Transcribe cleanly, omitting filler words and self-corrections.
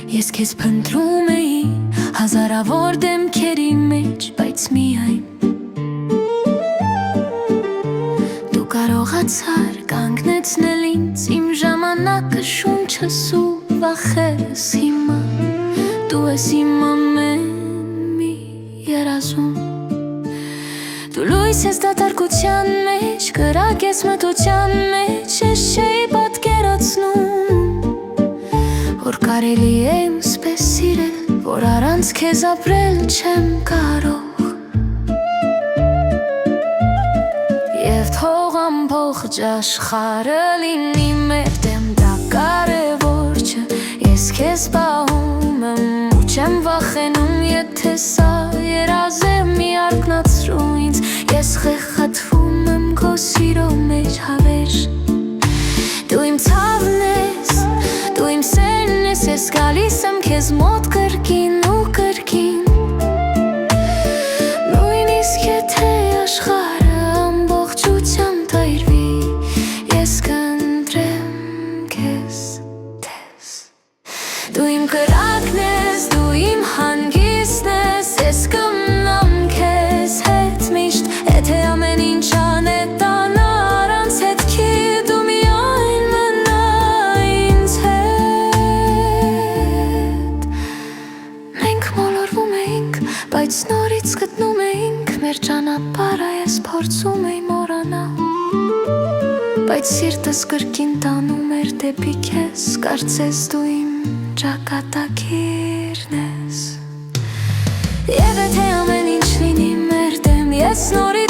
Ես քեզ փնտրում էի հազարավոր դեմքերի մեջ, բայց միայն դու կարողացար կանգնեցնել ինձ, իմ ժամանակը, շունչս ու վախերս հիմա դու ես իմ ամեն մի երազում Դու լույս ես դատարկության մեջ, կրակ ես մթության մեջ, ես չէի պատկերացնում Որ կարելի է ինձպես սիրել, որ առանց քեզ ապրել չեմ կարող Եվ թող ամբողջ աշխարհը լինի մեր դեմ, դա կարևոր չէ Ես քեզ պահում եմ ու չեմ վախենում, եթե սա երազ է մի արկնացրու ինձ Ես խեղաթվում եմ քո սիրո մեջ հավերժ Դու իմ ցավն ես, դու իմ սերն ես, ես գալիս եմ քեզ մոտ կրկին ու կրկին Նույնիսկ եթե աշխարհը ամբողջությամբ տայրվի Ես կընտրեմ քեզ տես Դու իմ կրակն ես, դու իմ հանգիստն ես, ես կմնամ քեզ հետ միշտ Եթե ամեն ինչ անետան առանց հետքի դու միայն մնա ինձ հետ Մենք մոլորվում էինք, բայց նորից գտնում էինք մեր ճանապարհը ես փորձում էի մոռանալ Բայց սիրտս կրկին տանում էր դեպի քեզ, կարծես դու իմ ճակատագիրն ես Եվ եթե ամեն ինչ լինի մեր դեմ, ես նորից